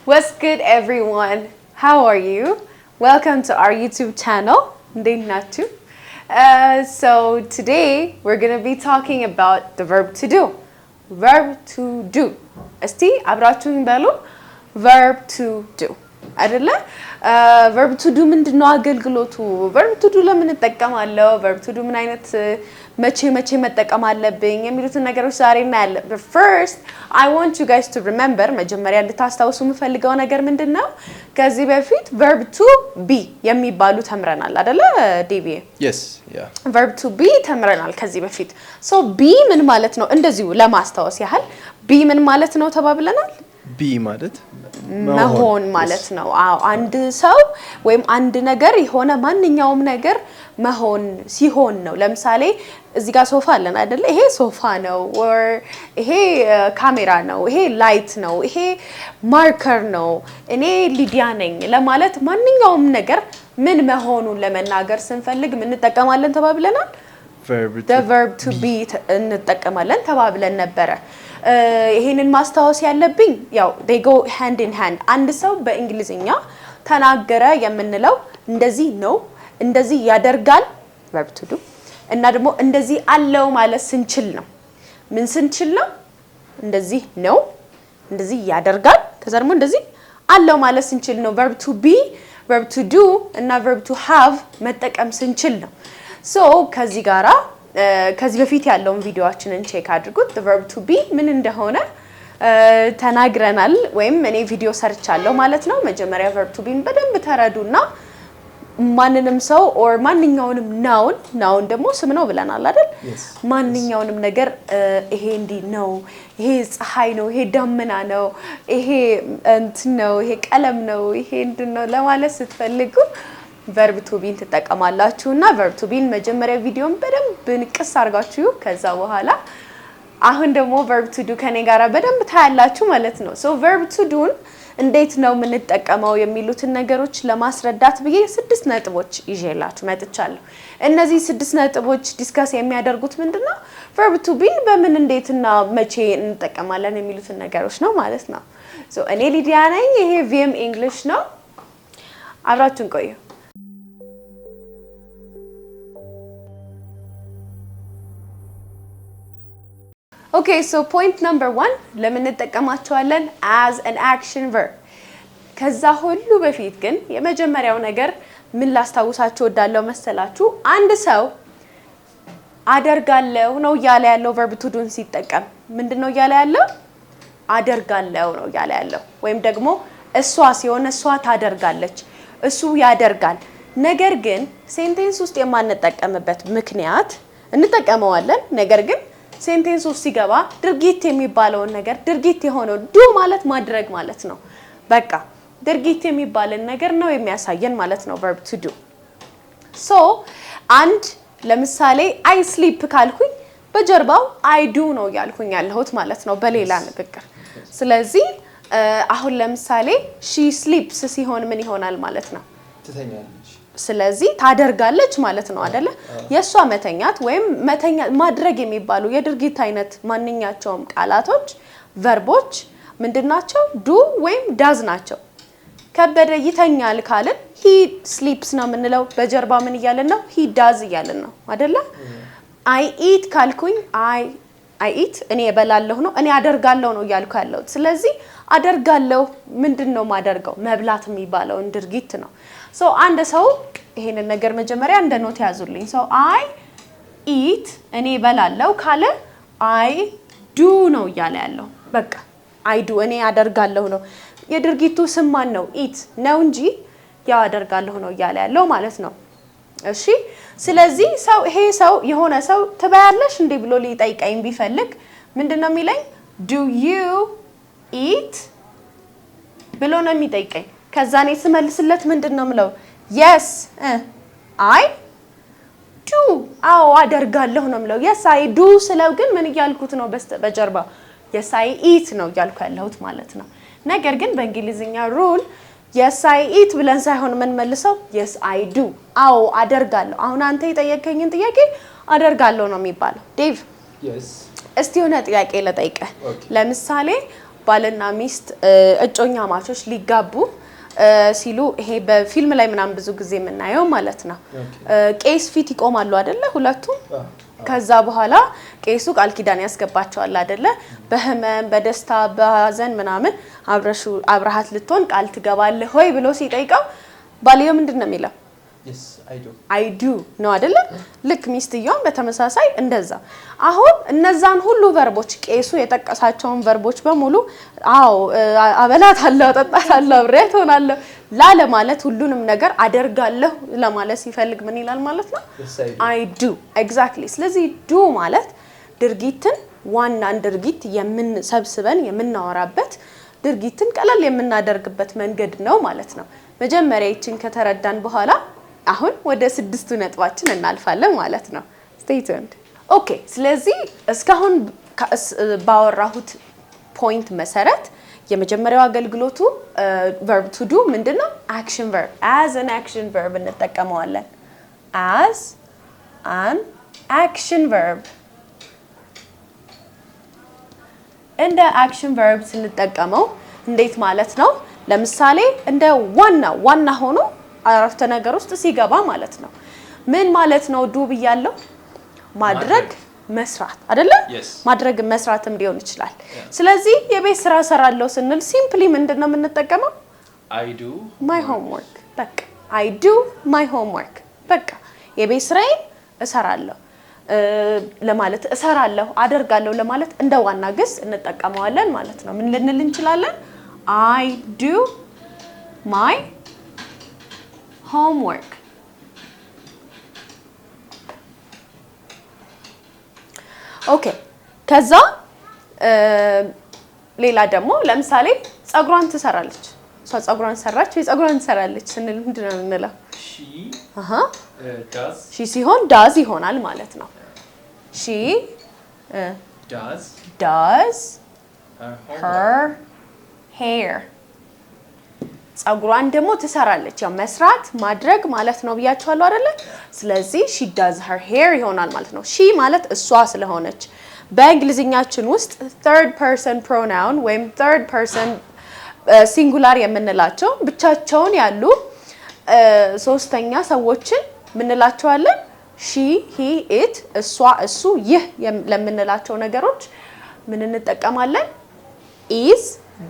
What's good, everyone? How are you? Welcome to our YouTube channel, Natu. So today we're gonna be talking about the verb to do. Verb to do. Esti abrachun belu. Verb to do. አይደለ verb to do ምንድነው አገልግሎቱ verb to do ለምን እንጠቀማለን verb to do ምን አይነት መቼ መጠቀም አለብኝ የሚሉትን ነገሮች ዛሬ እናያለን but first I want you guys to remember መጀመሪያ እንድታስታውሱ የምፈልገው ነገር ምንድነው ከዚህ በፊት verb to be የሚባሉ ተምረናል አይደለ ዲቪ Yes yeah verb to be ተምረናል ከዚህ በፊት so be ምን ማለት ነው እንደዚሁ ለማስታወስ ያህል be ምን ማለት ነው ተባብለናል be ማለት መሆን ማለት ነው አዎ አንድ ሰው ወይም አንድ ነገር የሆነ ማንኛውም ነገር መሆን ሲሆን ነው ለምሳሌ እዚህ ጋር ሶፋ አለን አይደለ ይሄ ሶፋ ነው or ይሄ ካሜራ ነው ይሄ ላይት ነው ይሄ ማርከር ነው እኔ ሊዲያ ነኝ ለማለት ማንኛውም ነገር ምን መሆኑን ለመናገር ስንፈልግ ምን እንጠቀማለን ተባብለናል the verb to be እንጠቀማለን ተባብለን ነበር ይሄንን ማስታወስ ያለብኝ ያው they go hand in hand አንድ ሰው በእንግሊዝኛ ተናገረ የምንለው እንደዚህ ነው እንደዚህ ያደርጋል verb to do እና ደግሞ እንደዚህ አለው ማለት ስንችል ነው ምን ስንችል ነው እንደዚህ ነው እንደዚህ ያደርጋል ከዛ ደግሞ እንደዚህ አለው ማለት ስንችል ነው verb to be verb to do እና verb to have መጠቀም ስንችል ነው so ከዚህ ጋራ ከዚህ በፊት ያለውን ቪዲዮአችንን ቼክ አድርጉት the verb to be ምን እንደሆነ ተናግረናል ወይም እኔ ቪዲዮ ሰርቻለሁ ማለት ነው መጀመሪያ verb to be በደንብ ተረዱና ማንንም ሰው or ማንኛውንም ናውን ደግሞ ስም ነው ብለናል አይደል ማንኛውንም ነገር ይሄ እንዲ ነው ይሄ ፀሐይ ነው ይሄ ዳመና ነው ይሄ እንትን ነው ይሄ ቀለም ነው ይሄ እንደው ለማለት ስትፈልጉ verb to be ተጠቀማላችሁና verb to be መጀመሪያ ቪዲዮን በደንብ ንቅስ አርጋችሁ ከዛ በኋላ አሁን ደግሞ verb to do ከኔ ጋራ በደንብ ታያላችሁ ማለት ነው so verb to do እንዴት ነው የምንጠቀመው የሚሉትን ነገሮች ለማስረዳት ብዬ 6 ነጥቦች ይዤላችሁ መጥቻለሁ እነዚህ 6 ነጥቦች ዲስከስ የሚያደርጉት ምንድነው verb to be በምን እንዴትና መቼ እንጠቀማለን የሚሉትን ነገሮች ነው ማለት ነው so እኔ ሊዲያ ነኝ ይሄ VM English ነው አብራችሁን ቆዩ Okay, so point number 1 ለምን እንጠቀማቸዋለን as an action verb ከዛ ሁሉ በፊት ግን የመጀመሪያው ነገር ምን ላስታውሳችሁ ወዳለው መሰላችሁ አንድ ሰው አደርጋለሁ ነው ያለ ያለው verb to do ሲጠቀም ምንድነው ያለ ያለው አደርጋለሁ ነው ያለ ያለው ወይም ደግሞ እሷ ሲሆን እሷ ታደርጋለች እሱ ያደርጋል ነገር ግን ሴንቴንስ ውስጥ የማንጠቀምበት ምክንያት እንጠቀመዋለን ነገር ግን ሴንቴንስ ውስጥ ሲገባ ድርጊት የሚባለው ነገር ድርጊት የሆነው ዱ ማለት ማድረግ ማለት ነው በቃ ድርጊት የሚባልን ነገር ነው የሚያሳየን ማለት ነው verb to do so አንድ ለምሳሌ I sleep ካልኩኝ በጀርባው I do ነው ያልኩኝ ያለሁት ማለት ነው በሌላ ንግግር ስለዚህ አሁን ለምሳሌ she sleeps ሲሆን ምን ይሆናል ማለት ነው ትተኛለች ስለዚህ ታደርጋለች ማለት ነው አይደለ የሷ መተኛት ወይም መተኛት ማድረግ የሚባሉ የድርጊት አይነት ማንኛቸውም ቃላቶች ቨርቦች ምንድናቸው do ወይም does ናቸው ከበደ ይተኛል ካልን he sleeps ነው ምንለው በጀርባ ምን ይያለን ነው he does ይያለን ነው አይደለ I eat ካልኩኝ I eat እኔ እበላለሁ ነው እኔ አደርጋለሁ ነው ያልኩ ያለው ስለዚህ አደርጋለሁ ምንድነው ማደርገው መብላት የሚባለው ድርጊት ነው so አንድ ሰው ይሄንን ነገር መጀመሪያ እንደ ኖት ያዙልኝ so I eat እኔ እበላለሁ ካለ I do ነው ያለ ያለው በቃ I do እኔ አደርጋለሁ ነው የድርጊቱ ስም ማን ነው eat ነው እንጂ ያ አደርጋለሁ ነው ያለ ያለው ማለት ነው እሺ ስለዚህ ሰው ይሄ ሰው የሆነ ሰው ትበያለሽ እንዴ ብሎ ሊጠይቀኝ ቢፈልግ ምንድነው የሚለኝ do you eat ብሎ ነው የሚጠይቀኝ ከዛ እኔ ስመልስለት ምንድነው ምለው yes I do አዎ አደርጋለሁ ነው ምለው yes I do ስለው ግን ምን ይያልኩት ነው በጀርባ yes I eat ነው ያልኩ ያለሁት ማለት ነው ነገር ግን በእንግሊዝኛ ሩል yes I eat ብለን ሳይሆን ምን መልሰው yes I do አዎ አደርጋለሁ አሁን አንተ የጠየቀኝን ጥያቄ አደርጋለሁ ነው የሚባለው ዴቭ yes እስቲ ሆነ ጥያቄ ለጠይቀህ ለምሳሌ ባልና ሚስት እጮኛ ማቾች ሊጋቡ ሲሉ ይሄ በፊልም ላይ ምናምን ብዙ ጊዜ የምናየው ማለት ነው። ቄስ ፊት ይቆማሉ አይደለ ሁለቱም። ከዛ በኋላ ቄሱ ቃል ኪዳን ያስገባቸዋል አይደለ? በህመም በደስታ በሐዘን ምናምን አብረሃት ልትሆን ቃል ትገባለህ ሆይ ብሎ ሲጠይቀው ባልየው ምንድነው የሚለው? yes I do ነው አይደለ? ልክ ሚስትየውም በተመሳሳይ እንደዛ። አሁን እነዛን ሁሉ ቨርቦች ቄሱ የጠቀሳቸውን ቨርቦች በሙሉ አበላታለሁ፣ አጠጣታለሁ፣ አብሬያት ሆናለሁ ላለ ማለት ሁሉንም ነገር አደርጋለሁ ለማለት ሲፈልግ ምን ይላል ማለት ነው? I do exactly። ስለዚህ do ማለት ድርጊትን ዋናን ድርጊት የምንሰብስበን የምናወራበት ድርጊትን ቀለል የምናደርግበት መንገድ ነው ማለት ነው። መጀመሪያ ይችን ከተረዳን በኋላ አሁን ወደ 6ቱ ነጥባችን እናልፋለን ማለት ነው። stay tuned ኦኬ። ስለዚህ እስካሁን ባወራሁት ፖይንት መሰረት የመጀመሪያው አገልግሎቱ verb to do ምንድነው? action verb as an action verb እንጠቀመዋለን። as an action verb እንደ action verb ስንጠቀመው እንዴት ማለት ነው? ለምሳሌ እንደ ዋና ሆኖ አረፍተ ነገር ውስጥ ሲገባ ማለት ነው። ምን ማለት ነው? ዱ ብያለሁ ማድረግ መስራት አይደለ? ማድረግ መስራትም ሊሆን ይችላል። ስለዚህ የቤት ስራ ሰራለሁ ስንል ሲምፕሊ ምንድነው የምንጠቀመው? I do my homework በቃ I do my homework በቃ የቤት ስራዬን እሰራለሁ ለማለት እሰራለሁ አደርጋለሁ ለማለት እንደ ዋና ግስ እንጠቀመዋለን ማለት ነው። ምን ልንል እንችላለን? I do my homework ኦኬ። ከዛ ሌላ ደግሞ ለምሳሌ ጸጉሯን ትሰራለች። እሷ ጸጉሯን ሰራች ወይ ጸጉሯን ትሰራለች ስንል ምንድነው የምንለው? she ሲሆን does ይሆናል ማለት ነው። she does her hair ጸጉሯን ደግሞ ትሰራለች። ያው መስራት ማድረግ ማለት ነው ብያችኋለሁ አይደለ? ስለዚህ she does her hair ይሆናል ማለት ነው። she ማለት እሷ ስለሆነች በእንግሊዝኛችን ውስጥ third person pronoun ወይም third person singular የምንላቸው ብቻቸውን ያሉ ሶስተኛ ሰዎችን ምንላቸዋለን? she, he, it እሷ፣ እሱ፣ ይህ ለምንላቸው ነገሮች ምን እንጠቀማለን? is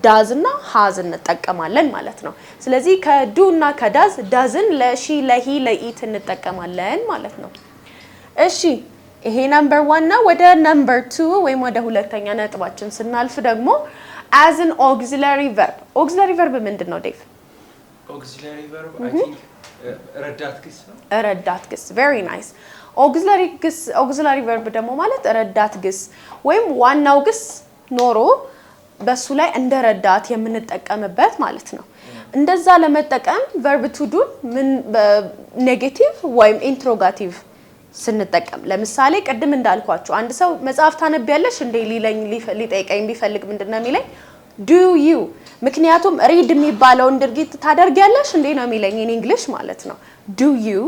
ዳዝ እና ሃዝ እንጠቀማለን ማለት ነው። ስለዚህ ከዱ እና ከዳዝ ዳዝን ለሺ ለሂ ለኢት እንጠቀማለን ማለት ነው። እሺ ይሄ ነምበር 1 ነው። ወደ ነምበር 2 ወይም ወደ ሁለተኛ ነጥባችን ስናልፍ ደግሞ as an auxiliary verb auxiliary verb ምንድነው ዴቭ? auxiliary verb I think ረዳት ግስ ነው። ረዳት ግስ very nice። auxiliary verb ደግሞ ማለት ረዳት ግስ ወይም ዋናው ግስ ኖሮ በሱ ላይ እንደረዳት የምንጠቀምበት ማለት ነው። እንደዛ ለመጠቀም verb to do ምን ኔጌቲቭ ወይም ኢንትሮጋቲቭ ስንጠቀም ለምሳሌ ቅድም እንዳልኳችሁ አንድ ሰው መጽሐፍ ታነቢያለሽ እንዴ ሊጠይቀኝ ቢፈልግ ምንድነው የሚለኝ? do you ምክንያቱም read የሚባለውን ድርጊት ታደርጊያለሽ እንዴ ነው የሚለኝ in English ማለት ነው። do you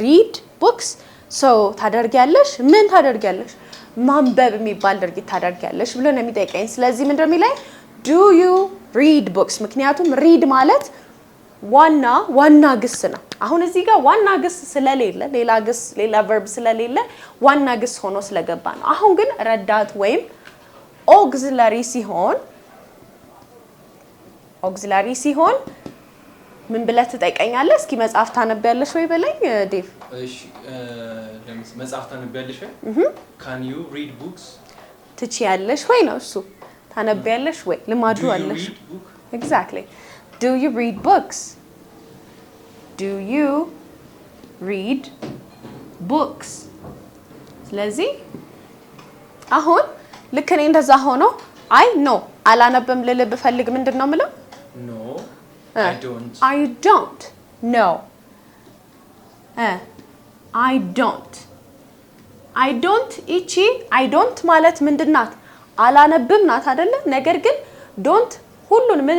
read books so ታደርጊያለሽ ምን ታደርጊያለሽ? ማንበብ የሚባል ድርጊት ታደርጊያለሽ ብሎ ነው የሚጠይቀኝ። ስለዚህ ምንድነው የሚለኝ? do you read books ምክንያቱም read ማለት ዋና ግስ ነው። አሁን እዚህ ጋር ዋና ግስ ስለሌለ ሌላ verb ስለሌለ ዋና ግስ ሆኖ ስለገባ ነው። አሁን ግን ረዳት ወይም auxiliary ሲሆን ምን ብለህ ትጠይቀኛለህ? እስኪ መጽሐፍ ታነቢያለሽ ወይ በለኝ ዴቭ። እሺ መጽሐፍ ታነቢያለሽ ወይ? can you read books ትችያለሽ ወይ ነው እሱ። ታነቢያለሽ ወይ ልማዱ አለሽ። exactly do you read books do you read books ስለዚህ አሁን ልክ እኔ እንደዛ ሆኖ አይ ኖ አላነብም ልል ብፈልግ ምንድነው የምለው? no I don't no I don't እቺ I don't ማለት ምንድናት? አላነብም ናት አይደለ? ነገር ግን don't ሁሉን ምን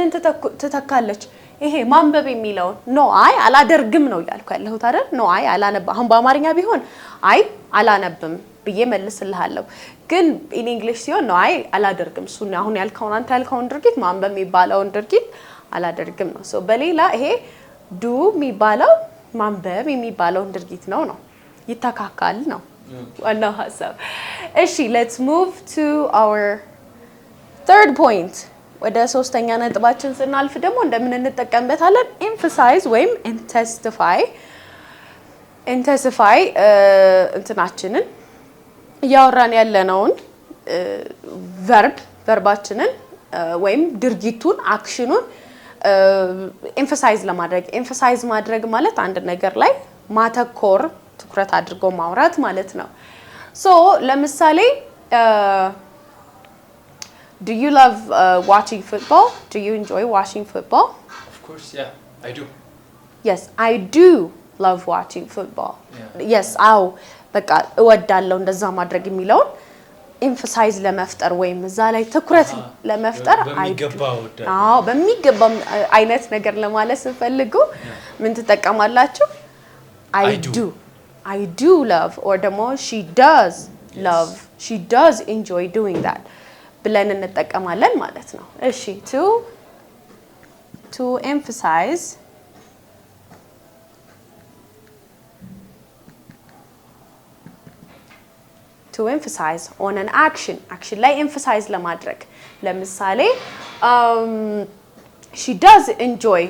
ትተካለች? ይሄ ማንበብ የሚለውን ኖ አይ አላደርግም ነው ያልኩ ያለሁት አይደል? ኖ አይ አላነብም። አሁን በአማርኛ ቢሆን አይ አላነብም ብዬ መልስልሃለሁ። ግን ኢን እንግሊሽ ሲሆን ነው አይ አላደርግም እሱን አሁን ያልከውን አንተ ያልከውን ድርጊት ማንበብ የሚባለውን ድርጊት አላደርግም ነው። ሶ በሌላ ይሄ ዱ የሚባለው ማንበብ የሚባለውን ድርጊት ነው ይተካካል ነው ዋናው ሀሳብ። እሺ let's move to our third point። ወደ ሶስተኛ ነጥባችን ስናልፍ ደግሞ እንደምን እንጠቀምበታለን? emphasize ወይም intensify እንትናችንን እያወራን ያለነውን ቨርባችንን ወይም ድርጊቱን አክሽኑን ኤምፋሳይዝ ለማድረግ ኤምፋሳይዝ ማድረግ ማለት አንድ ነገር ላይ ማተኮር ትኩረት አድርጎ ማውራት ማለት ነው። ሶ ለምሳሌ do you love watching football? Do you enjoy watching football? Of course, yeah, I do. Yes, I do love watching football. Yes, አዎ በቃ እወዳለሁ እንደዛ ማድረግ የሚለውን ኤምፋሳይዝ ለመፍጠር ወይም እዛ ላይ ትኩረት ለመፍጠር በሚገባ አይነት ነገር ለማለት ስትፈልጉ ምን ትጠቀማላችሁ? I do love or ደግሞ she does love, she does enjoy doing that ብለን እንጠቀማለን ማለት ነው። እሺ to emphasize on an action ላይ emphasize ለማድረግ ለምሳሌ she does enjoy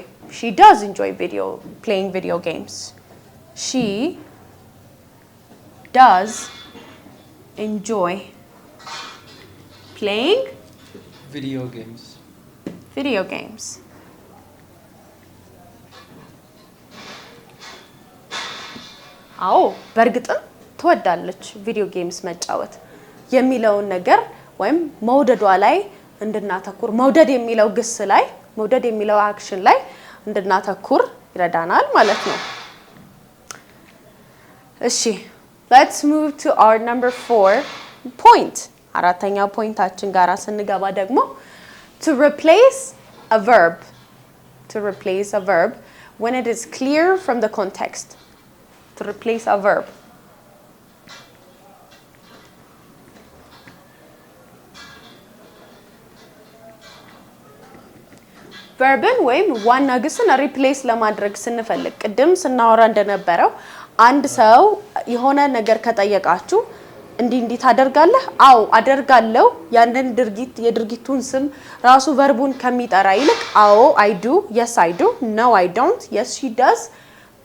playing video games. She does enjoy playing video games. አዎ በእርግጥም ትወዳለች ቪዲዮ ጌምስ መጫወት የሚለውን ነገር ወይም መውደዷ ላይ እንድናተኩር መውደድ የሚለው ግስ ላይ መውደድ የሚለው አክሽን ላይ እንድናተኩር ይረዳናል ማለት ነው። እሺ let's move to our number 4 point። አራተኛው ፖይንታችን ጋራ ስንገባ ደግሞ to replace a verb when it is clear from the context. To replace a verb. ቨርብን ወይም ዋና ግስን ሪፕሌስ ለማድረግ ስንፈልግ ቅድም ስናወራ እንደነበረው አንድ ሰው የሆነ ነገር ከጠየቃችሁ እንዲህ ታደርጋለህ? አዎ አደርጋለሁ። ያንን ድርጊት የድርጊቱን ስም ራሱ ቨርቡን ከሚጠራ ይልቅ አዎ I do, yes I do, no I don't, yes she does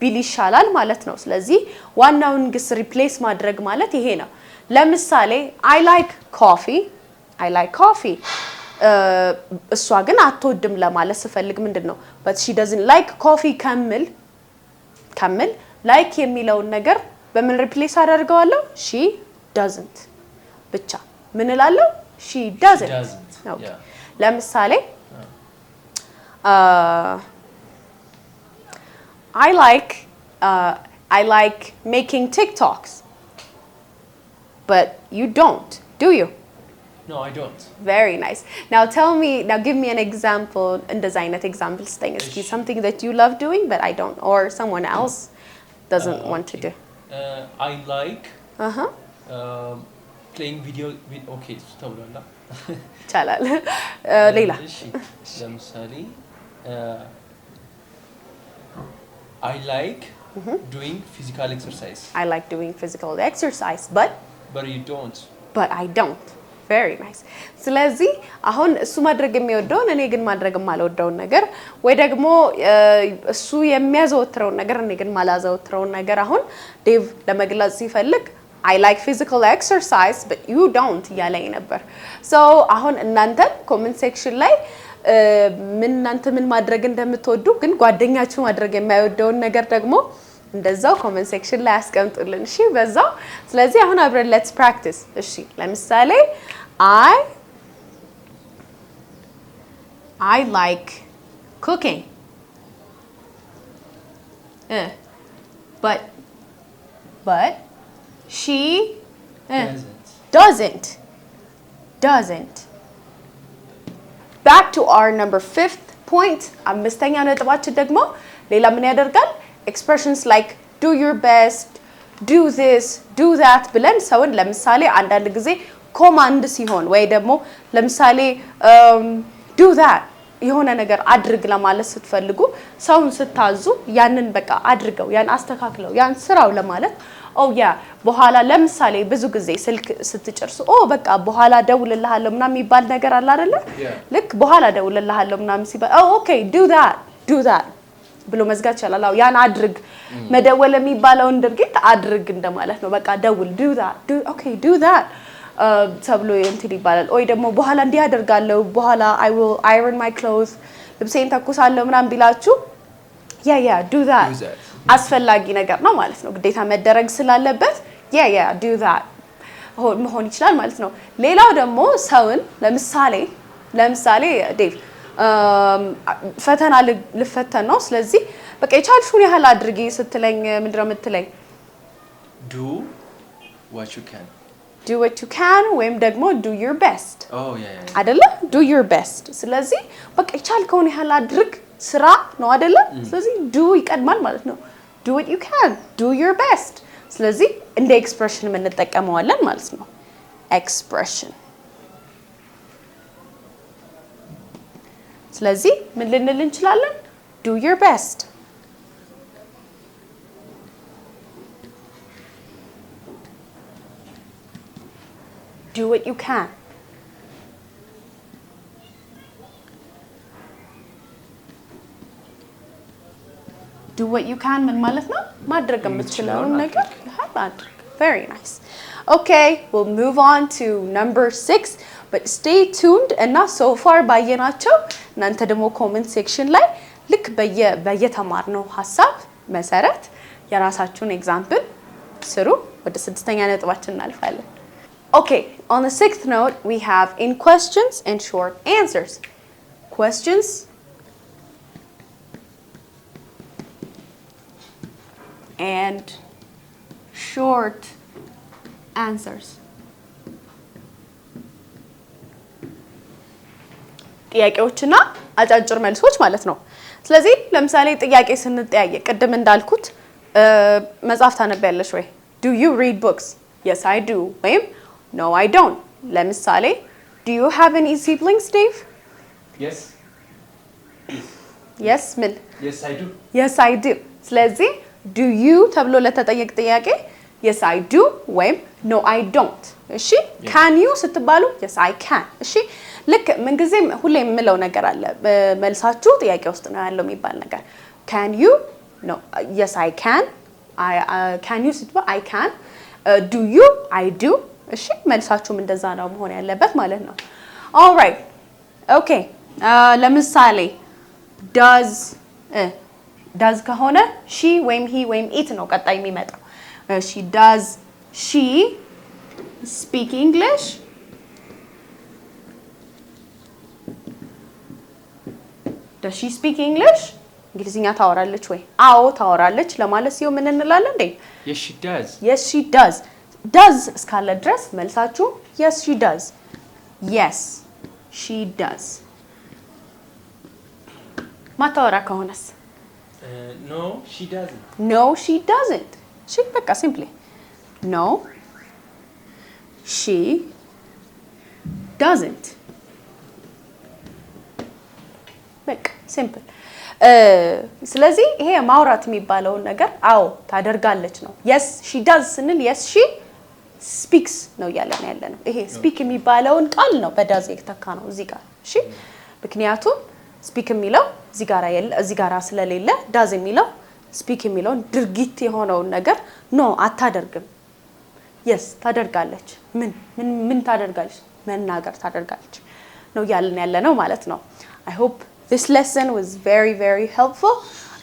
ቢል ይሻላል ማለት ነው። ስለዚህ ዋናውን ግስ ሪፕሌስ ማድረግ ማለት ይሄ ነው። ለምሳሌ I like coffee እሷ ግን አትወድም ለማለት ስፈልግ ምንድነው but she doesn't like coffee ከሚል like የሚለውን ነገር በምን ሪፕሌስ አደርገዋለሁ? she doesn't ብቻ ምን እላለሁ? she doesn't okay. ለምሳሌ I like making TikToks but you don't, do you? No, I don't. Very nice. Now give me an example እንደዛ አይነት examples thing is something that you love doing but I don't or someone else doesn't want to do. I like playing video okay ተብሏል ይቻላል ሌላ ለምሳሌ I like doing physical exercise. I like doing physical exercise but you don't. But I don't. Very nice. ስለዚህ አሁን እሱ ማድረግ የሚወደውን እኔ ግን ማድረግ የማልወደውን ነገር ወይ ደግሞ እሱ የሚያዘወትረውን ነገር እኔ ግን ማላዘወትረውን ነገር አሁን ዴቭ ለመግለጽ ሲፈልግ I like physical exercise but you don't እያለኝ ነበር። so አሁን እናንተ ኮሜንት ሴክሽን ላይ እናንተ ምን ማድረግ እንደምትወዱ ግን ጓደኛችሁ ማድረግ የማይወደውን ነገር ደግሞ እንደዛው ኮሜንት ሴክሽን ላይ አስቀምጡልን እሺ በዛው። ስለዚህ አሁን አብረን let's practice እሺ ለምሳሌ I like cooking but she doesn't. Back to our number 5th point. አምስተኛ ነጥባችን ደግሞ ሌላ ምን ያደርጋል? Expressions like do your best, do this do that ብለን ሰውን ለምሳሌ አንዳንድ ጊዜ ኮማንድ ሲሆን ወይ ደግሞ ለምሳሌ do that የሆነ ነገር አድርግ ለማለት ስትፈልጉ ሰውን ስታዙ ያንን በቃ አድርገው ያን አስተካክለው ያን ስራው ለማለት ያ በኋላ ለምሳሌ ብዙ ጊዜ ስልክ ስትጨርሱ በቃ በኋላ ደውልልሃለሁ ምናምን የሚባል ነገር አለ አይደለ ልክ በኋላ ደውልልሃለሁ ምናምን ሲባል ኦኬ do that ብሎ መዝጋት ይችላል። ያን አድርግ መደወል የሚባለውን ድርጊት አድርግ እንደማለት ነው። በቃ ደውል do that ተብሎ እንትን ይባላል። ወይ ደግሞ በኋላ እንዲህ አደርጋለሁ በኋላ I will iron my clothes ልብሴን ተኩሳለሁ ምናምን ቢላችሁ do that አስፈላጊ ነገር ነው ማለት ነው። ግዴታ መደረግ ስላለበት do that መሆን ይችላል ማለት ነው። ሌላው ደግሞ ሰውን ለምሳሌ ዴቭ ፈተና ልፈተን ነው። ስለዚህ በቃ የቻልሽውን ያህል አድርጊ ስትለኝ ምንድነው የምትለኝ? do what you can ወይም ደግሞ do your best አይደለ? do your best። ስለዚህ በቃ የቻልከውን ያህል አድርግ ስራ ነው አይደለ? ስለዚህ do ይቀድማል ማለት ነው። do what you can do your best። ስለዚህ እንደ ኤክስፕሬሽን የምንጠቀመዋለን ማለት ነው። ኤክስፕሬሽን ስለዚህ ምን ልንል እንችላለን? do your best do what you can do what you can ምን ማለት ነው? ማድረግ የምትችለውን ነገር ማድረግ። very nice. okay, we'll move on to number 6 but stay tuned እና so far ባየናቸው እናንተ ደግሞ comment section ላይ ልክ በየተማርነው ሐሳብ መሰረት የራሳችሁን ኤግዛምፕል ስሩ። ወደ 6ኛ ነጥባችን እናልፋለን። okay, on the 6th note we have in questions and short answers. questions and short answers. ጥያቄዎችና አጫጭር መልሶች ማለት ነው። ስለዚህ ለምሳሌ ጥያቄ ስንጠያየቅ ቅድም እንዳልኩት መጽሐፍ ታነቢያለሽ ወይ? do you read books? yes I do ወይም no I don't። ለምሳሌ do you have any siblings, Dave? yes ምን? yes I do ስለዚህ do you ተብሎ ለተጠየቅ ጥያቄ yes I do ወይም no I don't። እሺ can you ስትባሉ yes I can። እሺ ልክ ምን ጊዜም ሁሌ የምለው ነገር አለ መልሳችሁ ጥያቄ ውስጥ ነው ያለው የሚባል ነገር። can you no yes I can can you ስትባሉ I can do you I do። እሺ መልሳችሁም እንደዛ ነው መሆን ያለበት ማለት ነው። all right okay ለምሳሌ does ከሆነ she ወይም he ወይም it ነው ቀጣይ የሚመጣው። does she speak English? does she speak English? እንግሊዝኛ ታወራለች ወይ? አዎ ታወራለች ለማለት ሲሆን ምን እንላለን እንዴ? yes she does does እስካለ ድረስ መልሳችሁ yes she does yes she does። ማታወራ ከሆነስ no she doesn't እሺ በቃ simply no she doesn't በቃ simple። ስለዚህ ይሄ ማውራት የሚባለውን ነገር አዎ ታደርጋለች ነው። yes she does ስንል yes she speaks ነው ያለነው። ይሄ speak የሚባለውን ቃል ነው በዳዝ የተካ ነው እዚህ ጋር። እሺ ምክንያቱም speak የሚለው እዚህ ጋራ ስለሌለ does የሚለው speak የሚለውን ድርጊት የሆነውን ነገር no አታደርግም yes ታደርጋለች። ምን ታደርጋለች? መናገር ታደርጋለች ነው ያለነው ማለት ነው። I hope this lesson was very very helpful።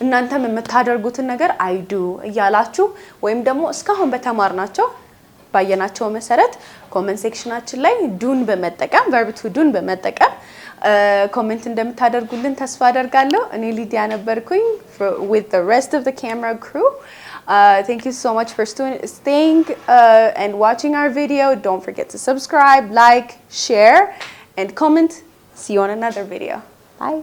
እናንተም የምታደርጉትን ነገር I do እያላችሁ ወይም ደግሞ እስካሁን በተማርናቸው ባየናቸው መሰረት ኮሜንት ሴክሽናችን ላይ ዱን በመጠቀም verb to do በመጠቀም ኮሜንት እንደምታደርጉልን ተስፋ አደርጋለሁ። እኔ ሊዲያ ነበርኩኝ with the rest of the camera crew. Thank you so much for staying and watching our video. Don't forget to subscribe, like, share and comment. See you on another video. Bye.